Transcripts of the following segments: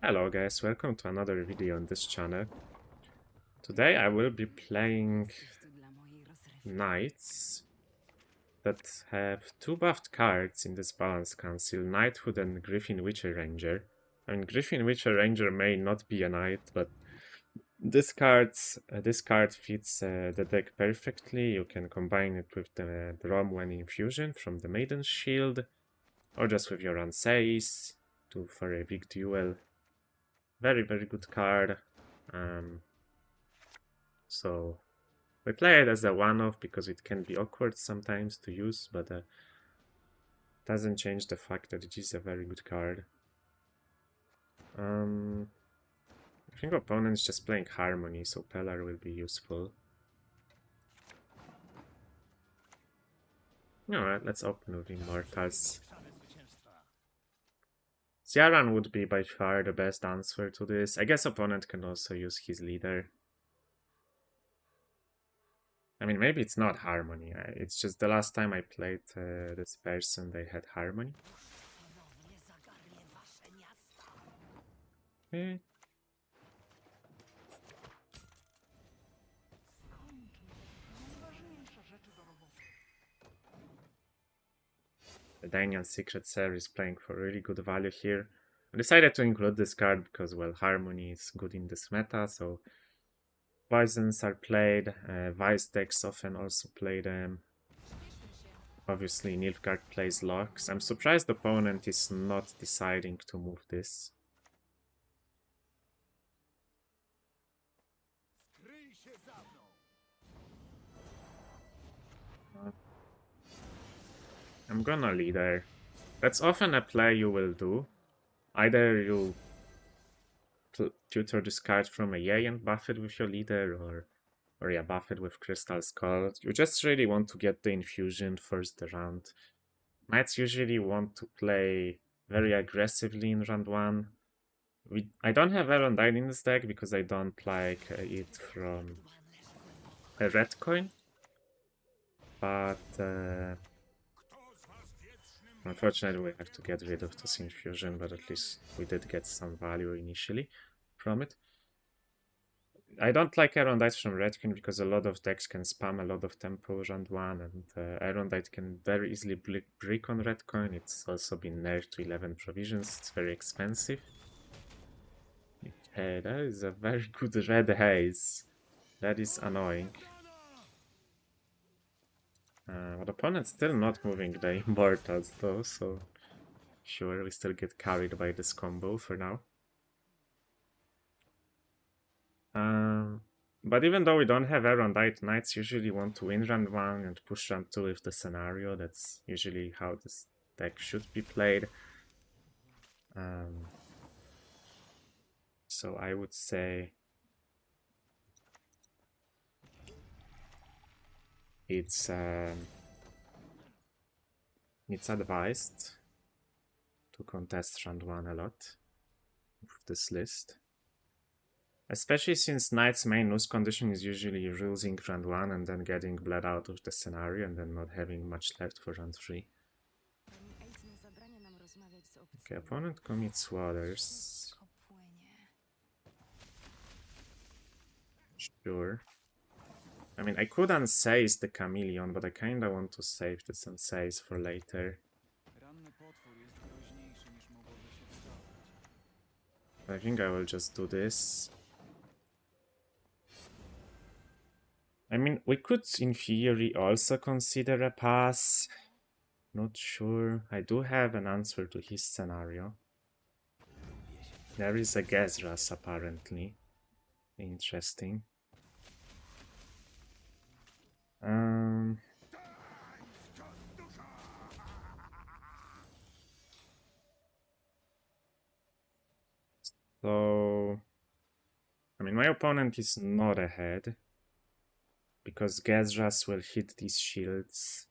Hello guys, welcome to another video on this channel. Today I will be playing knights that have two buffed cards in this balance council, Knighthood and Griffin Witcher Ranger. I mean, Griffin Witcher Ranger may not be a knight, but this card fits the deck perfectly. You can combine it with the Bromwen Infusion from the Maiden's Shield, or just with your Enslave for a big duel. Very good card. So we play it as a one-off because it can be awkward sometimes to use, but doesn't change the fact that it is a very good card. I think opponent's just playing Harmony, so Pellar will be useful. Alright, let's open with Immortals. Ciaran would be by far the best answer to this. I guess opponent can also use his leader. I mean, maybe it's not Harmony. It's just the last time I played this person, they had Harmony. Okay. The Dainian Secret Serve is playing for really good value here. I decided to include this card because, well, Harmony is good in this meta, so Poisons are played, Vice decks often also play them. Obviously, Nilfgaard plays Locks. I'm surprised the opponent is not deciding to move this. I'm gonna leader. That's often a play you will do. Either you tutor this card from a Yay and buff it with your leader, or yeah, buff it with Crystal Skull. You just really want to get the infusion first round. Knights usually want to play very aggressively in round 1. I don't have Erondine in this deck because I don't like it from a red coin. But unfortunately we have to get rid of this infusion, but at least we did get some value initially from it. I don't like Erondite from Redkin because a lot of decks can spam a lot of tempo round 1, and Erondite can very easily brick on Redcoin. It's also been nerfed to 11 provisions, it's very expensive. Okay, that is a very good red haze. That is annoying. But opponent's still not moving the Immortals though, so sure, we still get carried by this combo for now. But even though we don't have Erondite, Knights usually want to win round 1 and push round 2 with the scenario. That's usually how this deck should be played. So I would say it's advised to contest round 1 a lot with this list. Especially since Knight's main lose condition is usually losing round 1 and then getting bled out of the scenario and then not having much left for round 3. Okay, opponent commits Waters. Sure. I mean, I could unseize the Chameleon, but I kinda want to save this unseize for later. I think I will just do this. I mean, we could, in theory, also consider a pass. Not sure. I do have an answer to his scenario. There is a Gezras, apparently. Interesting. So, I mean, my opponent is not ahead because Gezras will hit these shields.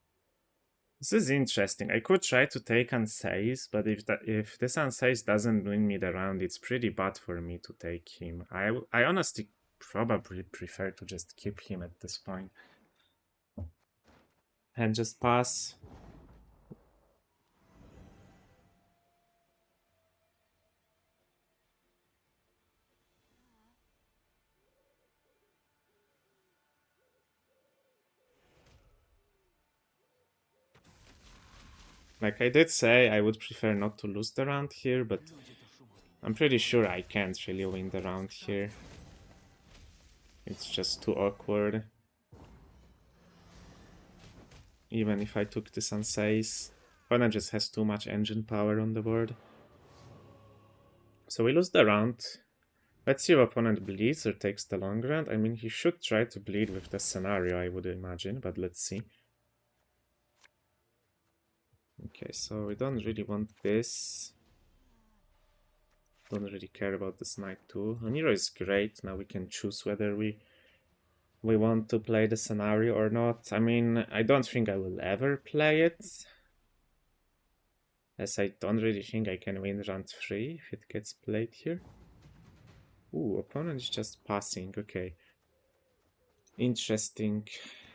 This is interesting. I could try to take Unseize, but if this Unseize doesn't win me the round, it's pretty bad for me to take him. I honestly probably prefer to just keep him at this point. And just pass. Like I did say, I would prefer not to lose the round here, but I'm pretty sure I can't really win the round here. It's just too awkward. Even if I took this on Says, opponent just has too much engine power on the board. So we lose the round. Let's see if opponent bleeds or takes the long round. I mean, he should try to bleed with the scenario, I would imagine, but let's see. Okay, so we don't really want this. Don't really care about this knight too. Nero is great. Now we can choose whether we want to play the scenario or not. I mean, I don't think I will ever play it, as I don't really think I can win round 3 if it gets played here. Ooh, opponent is just passing. Okay. Interesting.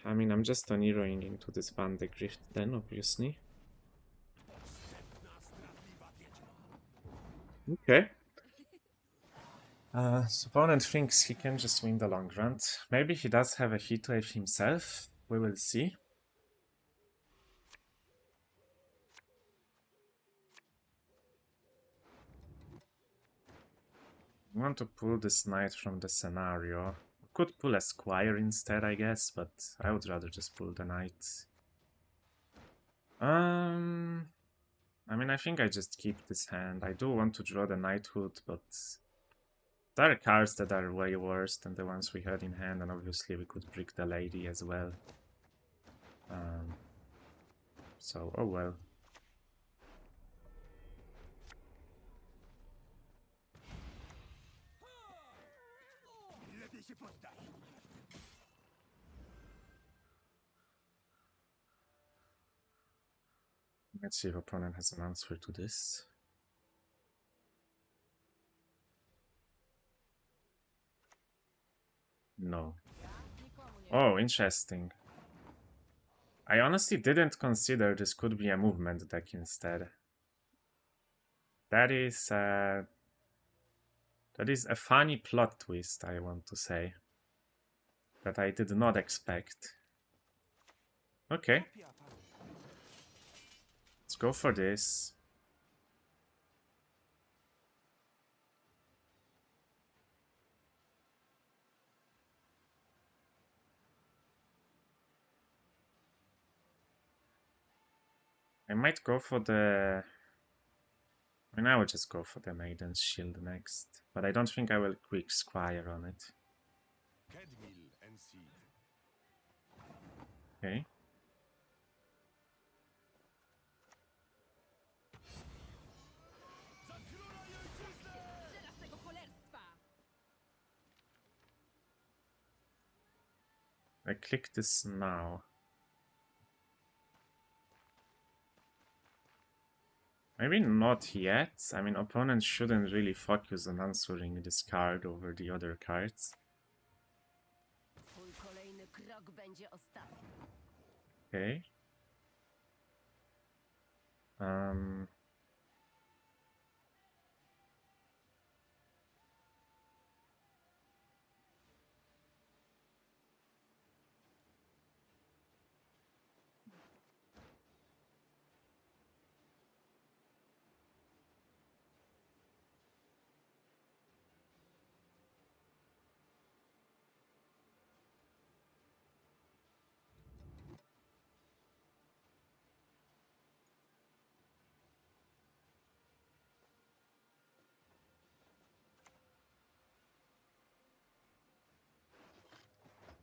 I mean, I'm just Neroing into this Van de Grift then, obviously. Okay. So opponent thinks he can just win the long round. Maybe he does have a heatwave himself. We will see. I want to pull this knight from the scenario. Could pull a squire instead, I guess, but I would rather just pull the knight. I mean, I think I just keep this hand. I do want to draw the knighthood, but there are cards that are way worse than the ones we had in hand, and obviously we could brick the lady as well. So, oh well. Let's see if opponent has an answer to this. No. Oh, interesting. I honestly didn't consider this could be a movement deck instead. That is a funny plot twist, I want to say, that I did not expect. Okay. Let's go for this. I might go for the... I mean, I will just go for the Maiden's Shield next, but I don't think I will quick Squire on it. Okay. I click this now. Maybe not yet. I mean, opponents shouldn't really focus on answering this card over the other cards. Okay.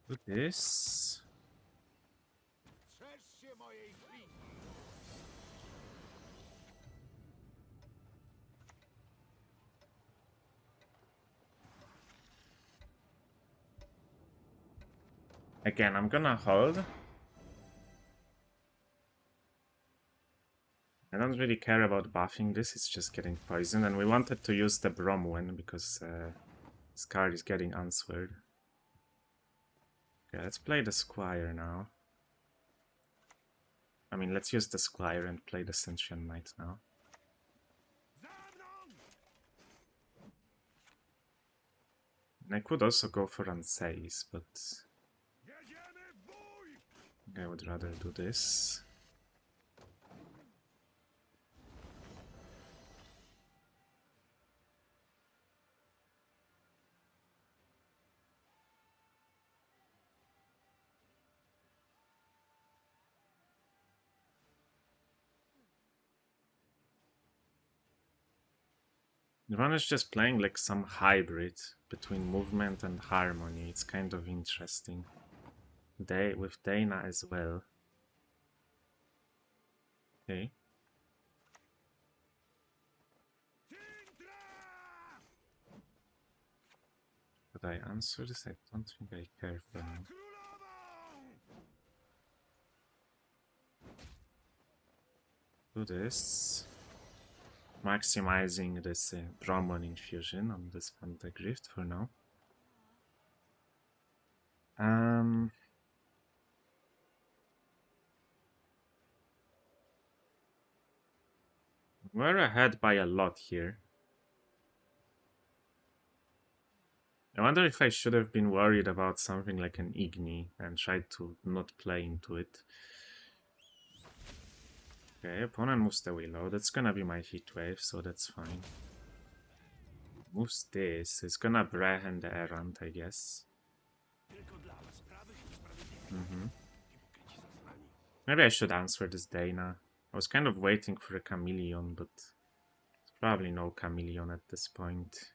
Do this. Again, I'm gonna hold. I don't really care about buffing this, it's just getting poisoned, and we wanted to use the Bromwen because this card is getting answered. Okay, let's play the Squire now. I mean, let's use the Squire and play the Sentient Knight now. And I could also go for Unsays, but I would rather do this. Ivan is just playing like some hybrid between movement and harmony. It's kind of interesting. With Dana as well. Okay. But I answer this? I don't think I care for now. Do this. Maximizing this Brahman infusion on this Pantagrift for now. We're ahead by a lot here. I wonder if I should have been worried about something like an Igni and tried to not play into it. Okay, opponent moves the Willow. That's gonna be my heat wave, so that's fine. Moves this. It's gonna Brehen the Errant, I guess. Maybe I should answer this Dana. I was kind of waiting for a Chameleon, but probably no Chameleon at this point.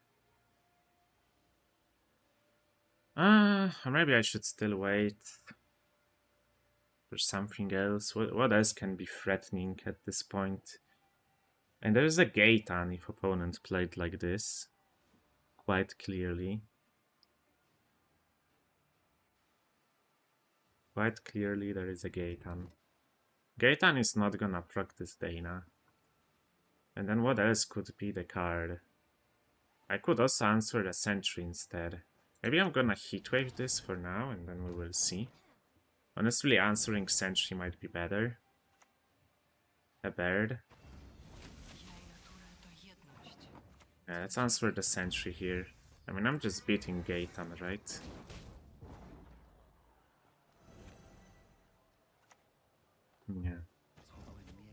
Maybe I should still wait. There's something else. What else can be threatening at this point? And there's a Gaetan if opponent played like this. Quite clearly. Quite clearly there is a Gaetan. Gaetan is not gonna practice Dana. And then what else could be the card? I could also answer the Sentry instead. Maybe I'm gonna heatwave this for now and then we will see. Honestly, answering Sentry might be better. A bird. Yeah, let's answer the Sentry here. I mean, I'm just beating Gaetan, right? Yeah.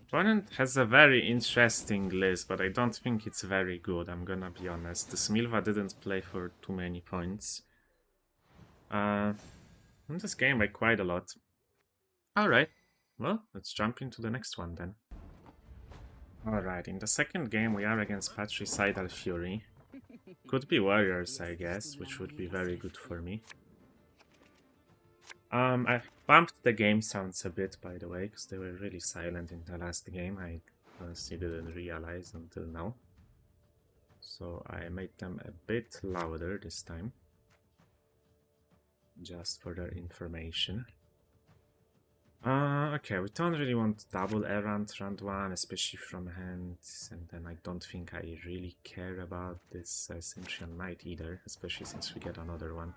Opponent has a very interesting list, but I don't think it's very good, I'm gonna be honest. The Smilva didn't play for too many points. In this game by quite a lot. Alright, well, let's jump into the next one then. Alright, in the second game we are against Patricidal Fury. Could be Warriors, I guess, which would be very good for me. I bumped the game sounds a bit, by the way, because they were really silent in the last game. I honestly didn't realize until now. So I made them a bit louder this time. Just for their information. Okay, we don't really want double errant round 1, especially from hand, and then I don't think I really care about this Centurion Knight either, especially since we get another one.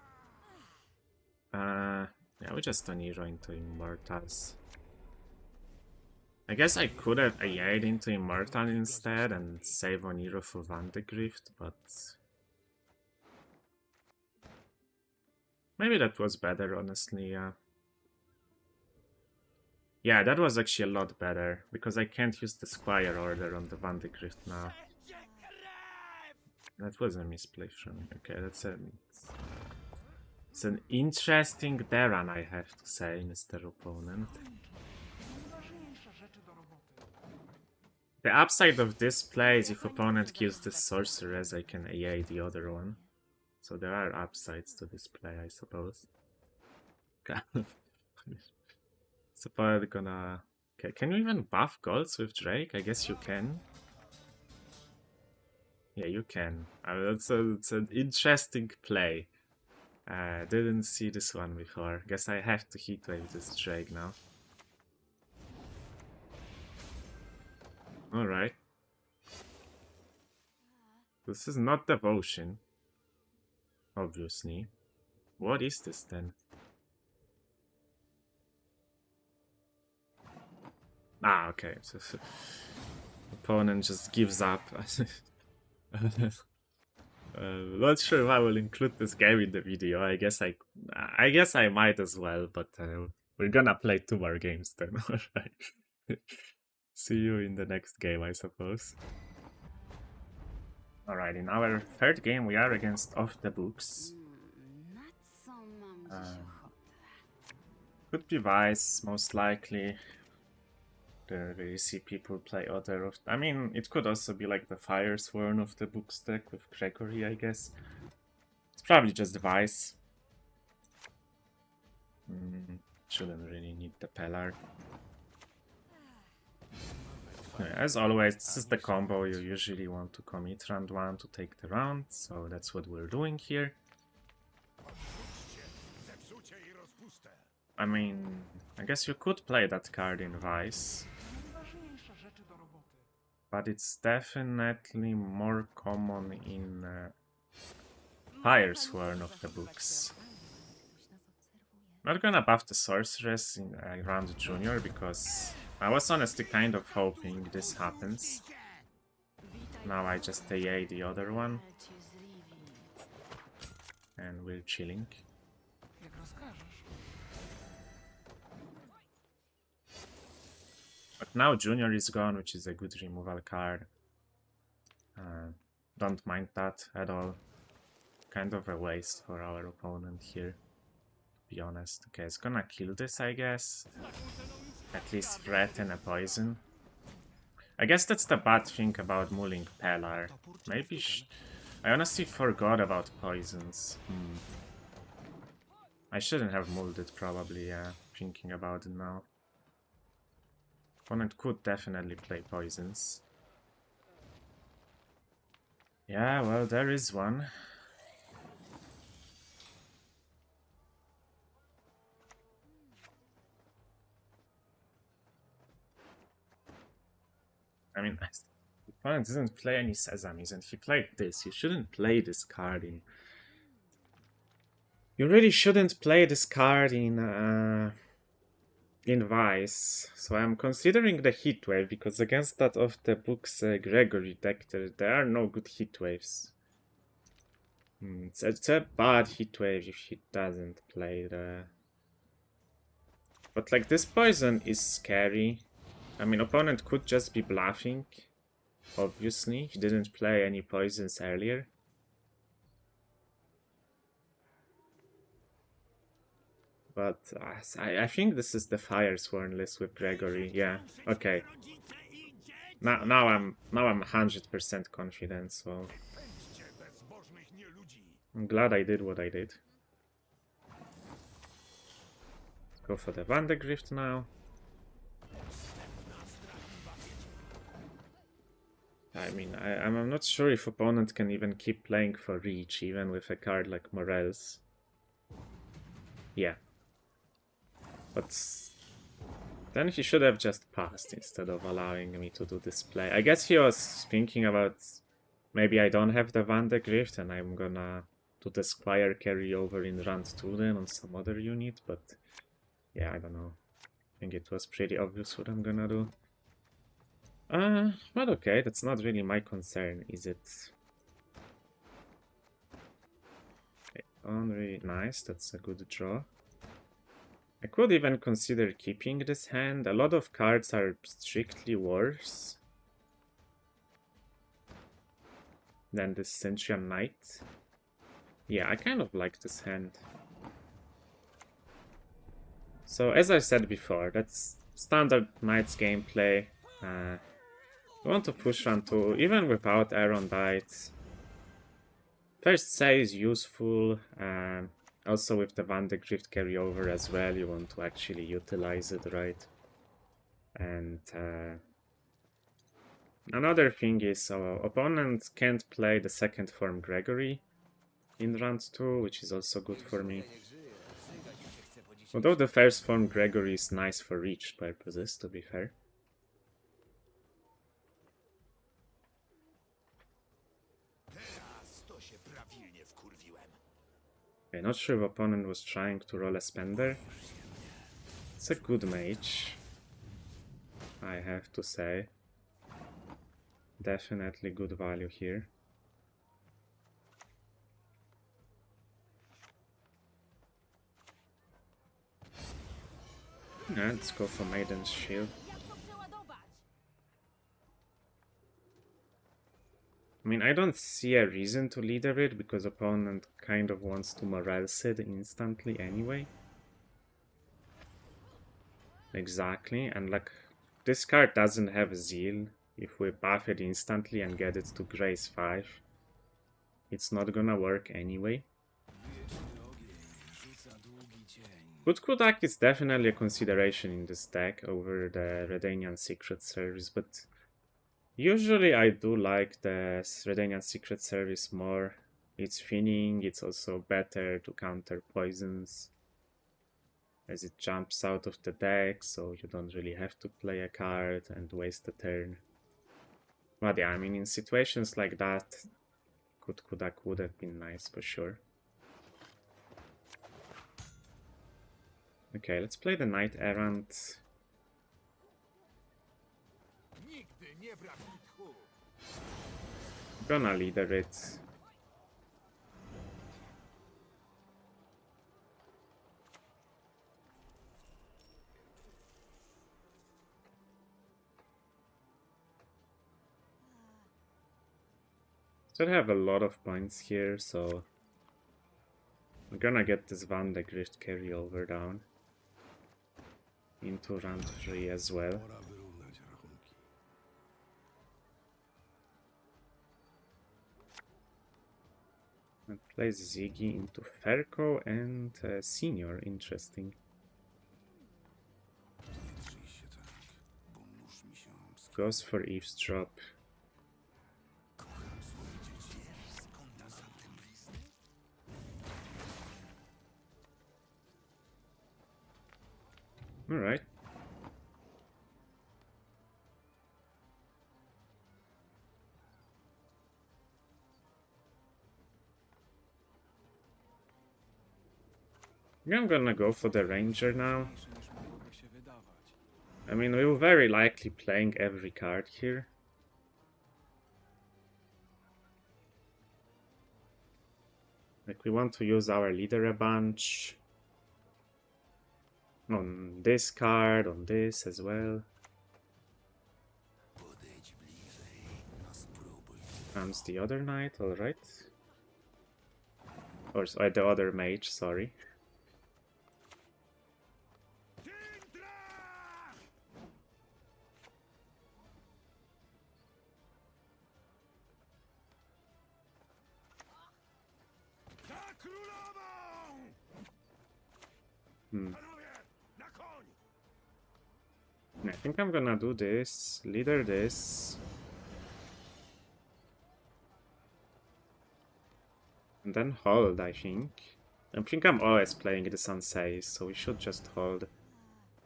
Yeah, we just turn Hero into Immortals. I guess I could have AI'd into Immortal instead and save on Hero for Vandegrift, but maybe that was better, honestly, yeah. Yeah, that was actually a lot better, because I can't use the Squire order on the Vandegrift now. That was a misplay from me. Okay, that's it's an interesting Deran, I have to say, Mr. Opponent. The upside of this play is if opponent kills the Sorceress, I can AA the other one. So there are upsides to this play, I suppose. Suppose gonna... Okay, can you even buff golds with Drake? I guess you can. Yeah, you can. It's an interesting play. Didn't see this one before. Guess I have to heatwave this Drake now. Alright. This is not devotion. Obviously. What is this then? Ah, okay. So, opponent just gives up. Not sure if I will include this game in the video. I guess I might as well, but we're gonna play 2 more games then. Alright. See you in the next game, I suppose. Alright, in our third game we are against Off the Books. Could be Vice, most likely. Didn't really see people play other of... I mean, it could also be like the Fire Sworn of the books deck with Gregory, I guess. It's probably just Vice. Shouldn't really need the Pellar. As always, this is the combo you usually want to commit round 1 to take the round, so that's what we're doing here. I mean, I guess you could play that card in Vice, but it's definitely more common in Fire Sworn of the books. Not gonna buff the Sorceress in round Junior because I was honestly kind of hoping this happens. Now I just AA the other one. And we're chilling. But now Junior is gone, which is a good removal card. Don't mind that at all. Kind of a waste for our opponent here, to be honest. Okay, it's gonna kill this, I guess. At least threaten a poison. I guess that's the bad thing about mulling Pellar. Maybe I honestly forgot about poisons. I shouldn't have mulled it probably, yeah, thinking about it now. Opponent could definitely play poisons. Yeah, well, there is one. I mean, the opponent doesn't play any Sesames, and he played this. You shouldn't play this card in... You really shouldn't play this card in Vice. So I'm considering the Heatwave, because against that of the book's Gregory deck, there are no good Heatwaves. It's a bad Heatwave if he doesn't play the... But like, this poison is scary. I mean, opponent could just be bluffing, obviously. He didn't play any poisons earlier. But I think this is the Fire Sworn list with Gregory. Yeah, okay. Now I'm 100% confident, so I'm glad I did what I did. Let's go for the Vandegrift now. I mean, I'm not sure if opponent can even keep playing for reach, even with a card like Morel's. Yeah. But then he should have just passed instead of allowing me to do this play. I guess he was thinking about, maybe I don't have the Vandegrift and I'm gonna do the Squire carryover in round 2 then on some other unit, but yeah, I don't know. I think it was pretty obvious what I'm gonna do. But okay, that's not really my concern, is it? Very nice, that's a good draw. I could even consider keeping this hand. A lot of cards are strictly worse than this Sentient Knight. Yeah, I kind of like this hand. So, as I said before, that's standard Knight's gameplay. I want to push round 2, even without Aerondight. First say is useful, also with the Vandegrift carryover as well, you want to actually utilize it, right? And another thing is, opponent can't play the second form Gregory in round 2, which is also good for me. Although the first form Gregory is nice for reach purposes, to be fair. Okay, not sure if opponent was trying to roll a spender. It's a good mage, I have to say. Definitely good value here. Yeah, let's go for Maiden's Shield. I mean, I don't see a reason to leader it, because opponent kind of wants to Morel Sid instantly anyway. Exactly, and like, this card doesn't have Zeal. If we buff it instantly and get it to Grace 5, it's not gonna work anyway. Kudak is definitely a consideration in this deck over the Redanian Secret Service, but usually I do like the Redanian Secret Service more. It's thinning, it's also better to counter poisons, as it jumps out of the deck, so you don't really have to play a card and waste a turn. But yeah, I mean, in situations like that, Kudak would have been nice for sure. Okay, let's play the Knight Errant. Gonna leader it. Still have a lot of points here, so I'm gonna get this Vandegrift carryover down into round 3 as well. And plays Ziggy into Ferko and Senior, interesting. Goes for Eavesdrop. Alright. I'm gonna go for the Ranger now. I mean, we will very likely playing every card here. Like, we want to use our leader a bunch. On this card, on this as well. Comes the other knight, alright. Or the other mage, sorry. I think I'm gonna do this, leader this. And then hold, I think. I think I'm always playing the Sansei, so we should just hold.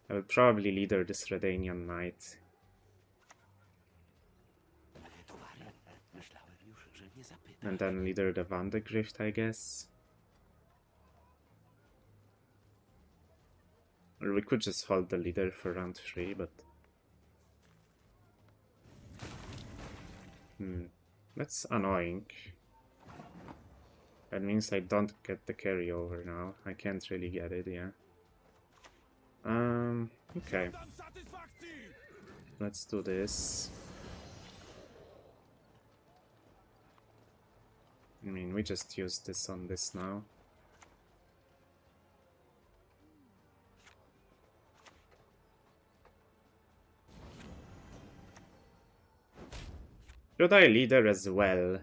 I will probably leader this Redanian knight. And then leader the Vandegrift, I guess. Or we could just hold the leader for round 3, but... That's annoying. That means I don't get the carryover now. I can't really get it, yeah. Okay. Let's do this. I mean, we just use this on this now. Should I leader as well?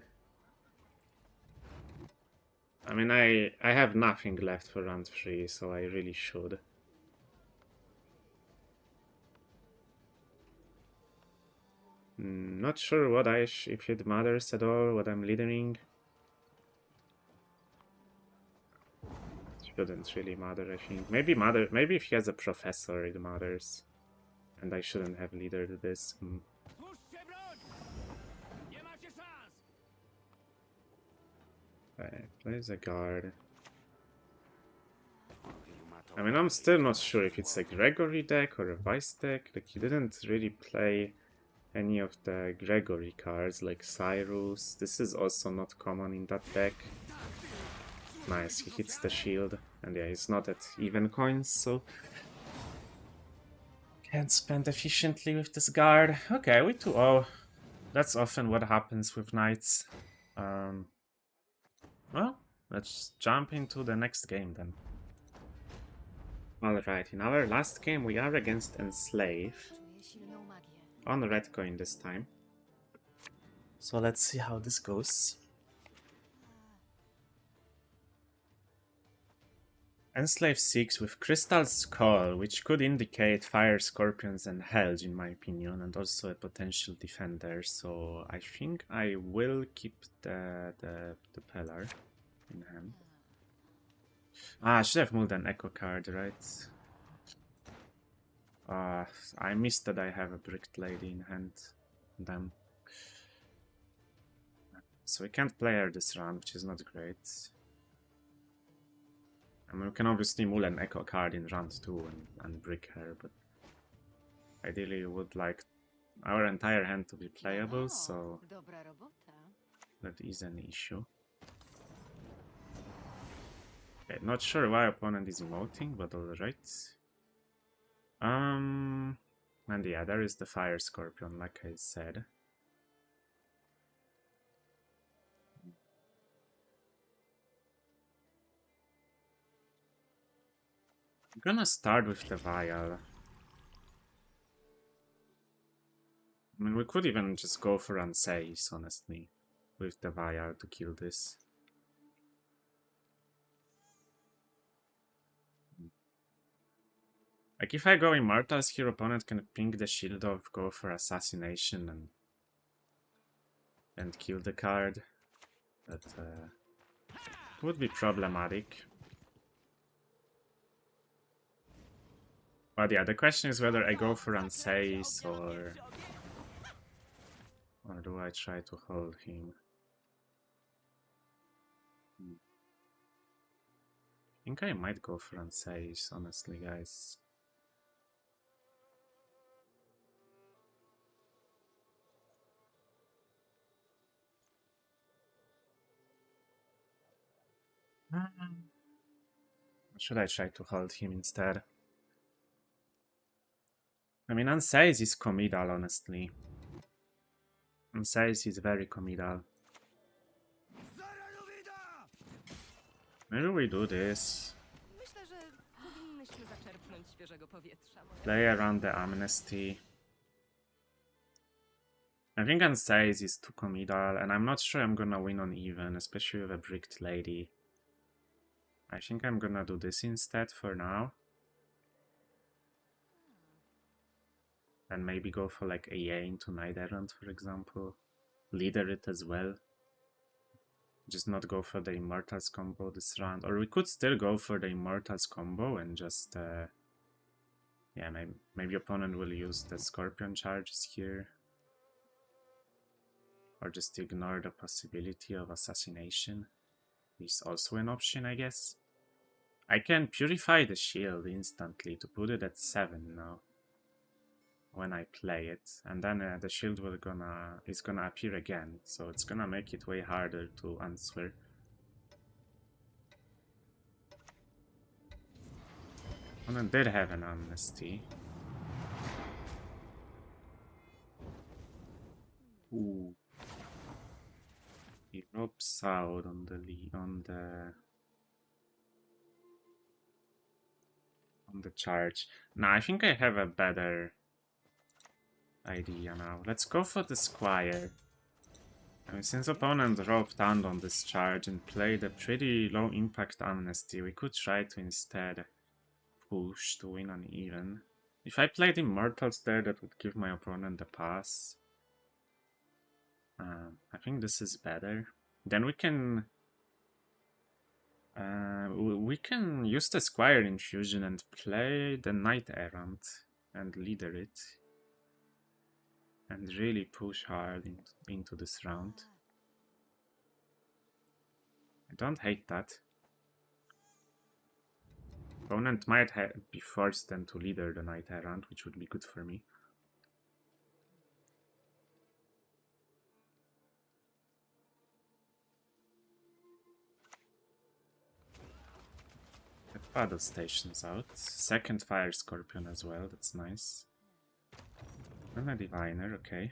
I mean, I have nothing left for round 3, so I really should. Not sure what if it matters at all what I'm leadering. Shouldn't really matter, I think. Maybe if he has a professor it matters. And I shouldn't have leadered this. Okay, plays a guard. I mean, I'm still not sure if it's a Gregory deck or a Vice deck. Like, he didn't really play any of the Gregory cards, like Cyrus. This is also not common in that deck. Nice, he hits the shield. And yeah, he's not at even coins, so... Can't spend efficiently with this guard. Okay, we 2-0. That's often what happens with knights. Well, let's jump into the next game then. Alright, in our last game we are against Enslave. on red coin this time. So let's see how this goes. Enslave 6 with Crystal Skull, which could indicate Fire Scorpions and Helge in my opinion, and also a potential defender, so I think I will keep the Pellar in hand. Ah, I should have moved an Echo card, right? I missed that I have a Bricked Lady in hand then. So we can't play her this round, which is not great. I mean, we can obviously mull an Echo card in round 2 and brick her, but ideally we would like our entire hand to be playable, so that is an issue. Okay, not sure why opponent is emoting, but alright. And yeah, there is the Fire Scorpion, like I said. I'm gonna start with the Vial. I mean, we could even just go for Unsafe, honestly, with the Vial to kill this. Like, if I go Immortals here, opponent can ping the shield off, go for Assassination, and kill the card. That would be problematic. But yeah, the question is whether I go for Unsafe or do I try to hold him? I think I might go for Unsafe, honestly, guys. Or should I try to hold him instead? I mean, Unsafe is committal, honestly. Unsafe is very committal. Maybe we do this. Play around the Amnesty. I think Unsafe is too committal, and I'm not sure I'm gonna win on even, especially with a Bricked Lady. I think I'm gonna do this instead for now. And maybe go for like AA into Knight Errant, for example. Leader it as well. Just not go for the Immortals combo this round. Or we could still go for the Immortals combo and just... yeah, maybe opponent will use the Scorpion charges here. Or just ignore the possibility of Assassination. Is also an option, I guess. I can Purify the Shield instantly to put it at 7 now. When I play it, and then the shield is gonna appear again, so it's gonna make it way harder to answer. And then did have an Amnesty. Ooh. He ropes out on the charge. Now I think I have a better idea now. Let's go for the Squire. I mean, since opponent roped down on this charge and played a pretty low impact Amnesty, we could try to instead push to win on even. If I played Immortals there, that would give my opponent a pass. I think this is better. Then we can use the Squire Infusion and play the Knight Errant and leader it. And really push hard into this round. I don't hate that. Opponent might be forced then to leader the Knight Errant, which would be good for me. Get Battle Stations out. Second Fire Scorpion as well, that's nice. And a Diviner, okay.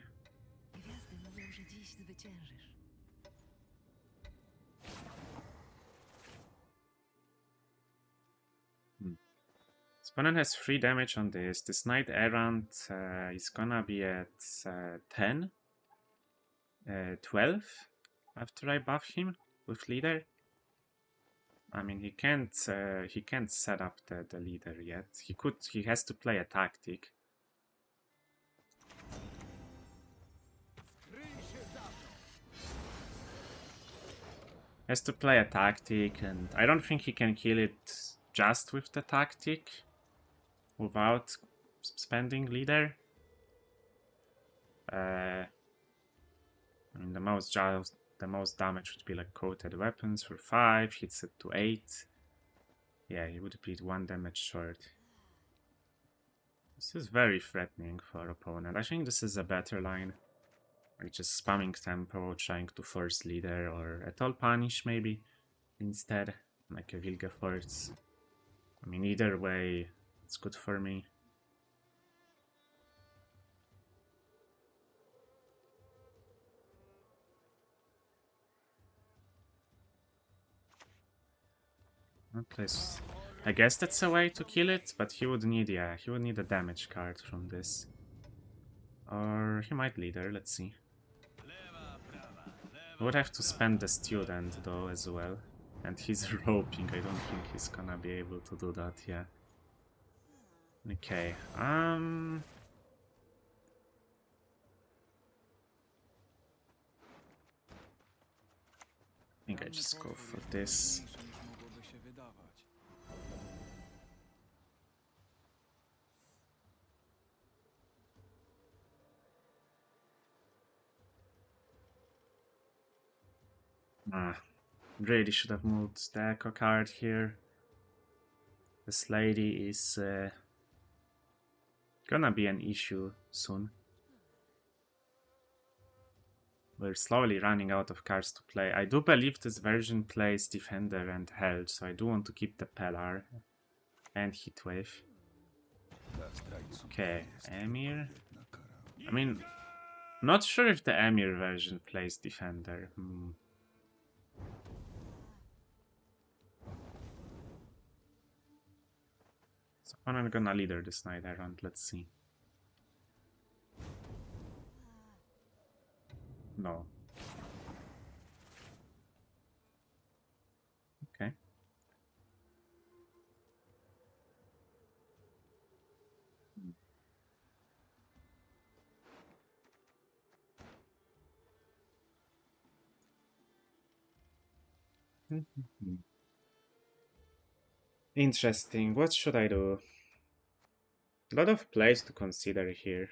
Opponent has 3 damage on this. This Knight Errant is gonna be at 10, 12 after I buff him with leader. I mean, he can't set up the leader yet. He has to play a tactic. Has to play a tactic, and I don't think he can kill it just with the tactic without spending leader. I mean, the most damage would be like coated weapons for 5, hits it to 8. Yeah, he would be 1 damage short. This is very threatening for opponent. I think this is a better line. Like just spamming tempo, trying to force leader, or at all punish maybe instead, like a Vilgefortz. I mean, either way, it's good for me. I guess that's a way to kill it, but he would need, yeah, he would need a damage card from this. Or he might leader, let's see. He would have to spend the student though as well. And he's roping, I don't think he's gonna be able to do that, yeah. Okay, I think I just go for this. Really should have moved the Echo card here. This lady is gonna be an issue soon. We're slowly running out of cards to play. I do believe this version plays Defender and Held, so I do want to keep the Pellar and Heatwave. Okay, Emir. I mean, not sure if the Emir version plays Defender. So I'm gonna leader this Knight Errant, let's see. No. Okay. Interesting. What should I do? A lot of plays to consider here.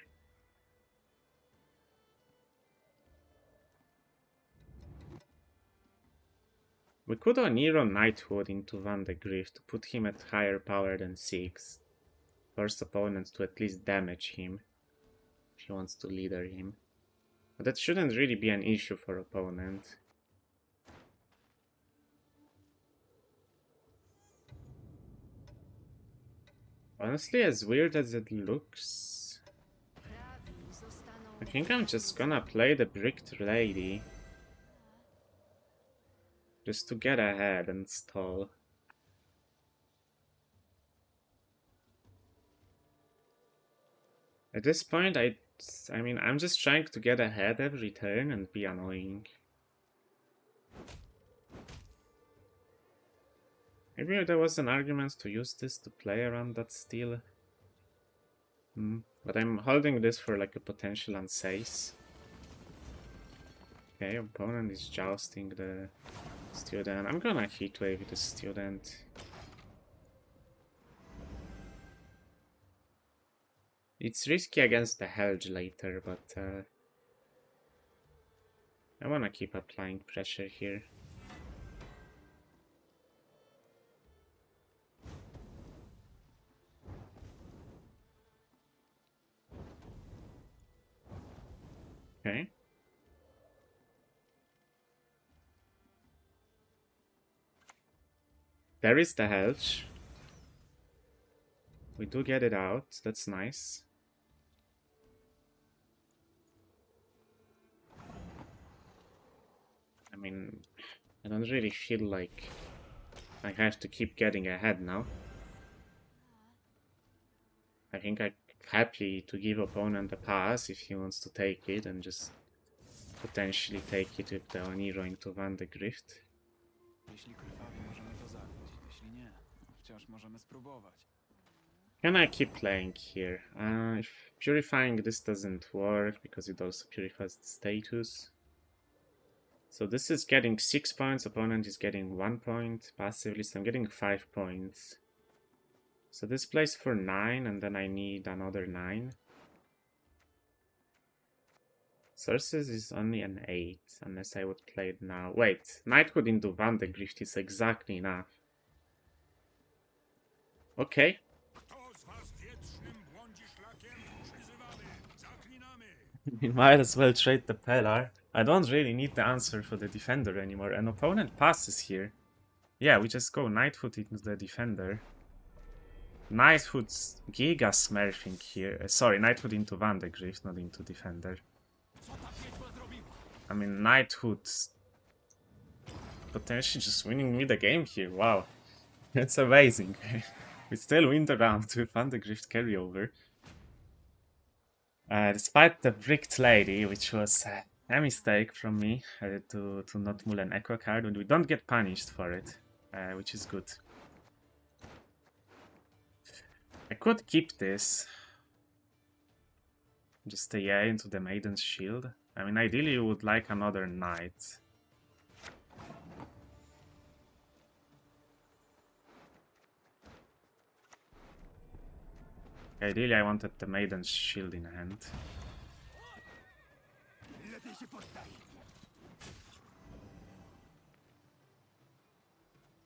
We could Nero Knighthood into Van de Grief to put him at higher power than 6. Force opponents to at least damage him if he wants to leader him. But that shouldn't really be an issue for opponent. Honestly, as weird as it looks, I think I'm just gonna play the Bricked Lady. Just to get ahead and stall. At this point, I mean, I'm just trying to get ahead every turn and be annoying. Maybe there was an argument to use this to play around that steal. But I'm holding this for like a potential unsafe. Okay, opponent is jousting the student. I'm gonna Heatwave the student. It's risky against the Helge later, but I wanna keep applying pressure here. Okay. There is the Helge. We do get it out, that's nice. I mean, I don't really feel like I have to keep getting ahead now. I think I'm happy to give opponent a pass if he wants to take it and just potentially take it with the Oniro into Van de Grift. Jeśli krwawi, możemy to zabić. Jeśli nie, wciąż możemy spróbować. Can I keep playing here? If purifying this doesn't work because it also purifies the status. So this is getting 6 points, opponent is getting 1 point passively, so I'm getting 5 points. So this plays for 9 and then I need another 9. Sources is only an 8, unless I would play it now. Wait, Knighthood into Van de Grift is exactly enough. Okay. We might as well trade the Pellar. I don't really need the answer for the defender anymore. An opponent passes here. Yeah, we just go Knighthood into the defender. Knighthood's Giga Smurfing here. Sorry, Knighthood into Van de Grift, not into defender. I mean, Knighthood's potentially just winning me the game here. Wow. That's amazing. We still win the round with Van de Grift carryover. Despite the Bricked Lady, which was a mistake from me to not mull an Echo card, and we don't get punished for it, which is good. I could keep this. Just a yeah into the Maiden's Shield. I mean, ideally you would like another Knight. Ideally I wanted the Maiden's Shield in hand.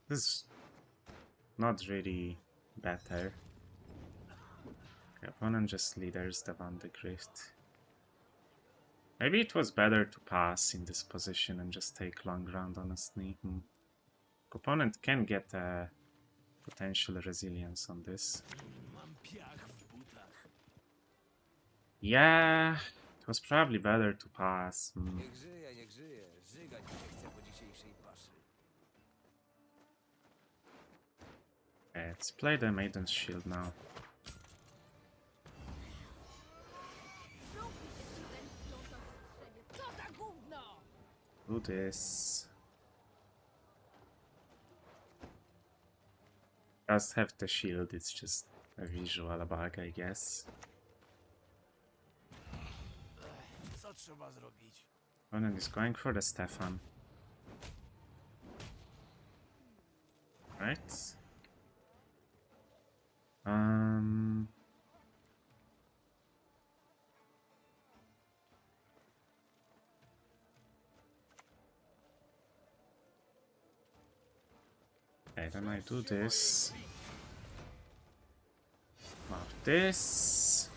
This is not really better. Okay, opponent just leaders the Van de Grift. Maybe it was better to pass in this position and just take long round, honestly. Opponent can get a potential resilience on this. Yeah, it was probably better to pass. Okay, let's play the Maiden's Shield now. Do this. Just have the shield, it's just a visual bug, I guess. Opponent is going for the Stefan. Right. Okay, then I do this. Mark this.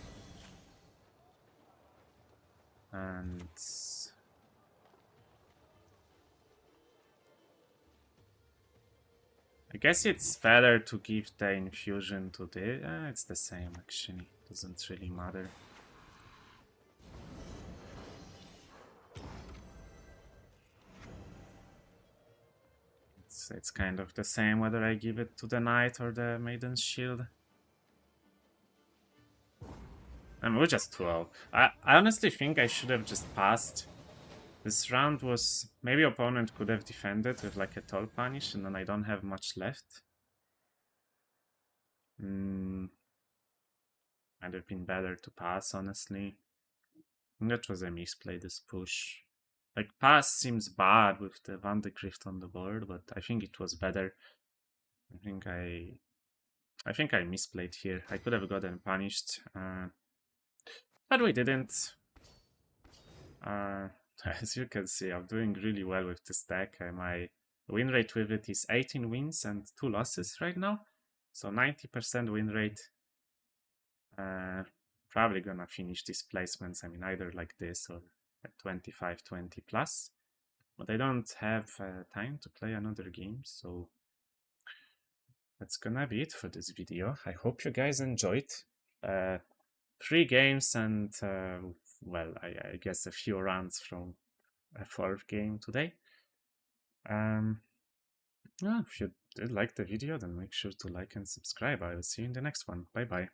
And I guess it's better to give the infusion to the... it's the same actually, doesn't really matter. It's kind of the same whether I give it to the Knight or the Maiden's Shield. I mean, we're just 12. I honestly think I should have just passed. This round was... maybe opponent could have defended with like a Toll Punish and then I don't have much left. Might have been better to pass, honestly. That was a misplay, this push. Like, pass seems bad with the Van de Grift on the board, but I think it was better. I think I misplayed here. I could have gotten punished, but we didn't. As you can see, I'm doing really well with this deck. My win rate with it is 18 wins and 2 losses right now. So 90% win rate. Probably gonna finish these placements, I mean, either like this or at 25-20 plus. But I don't have time to play another game, so that's gonna be it for this video. I hope you guys enjoyed. 3 games and, well, I guess a few runs from a 4th game today. If you did like the video, then make sure to like and subscribe. I will see you in the next one. Bye bye.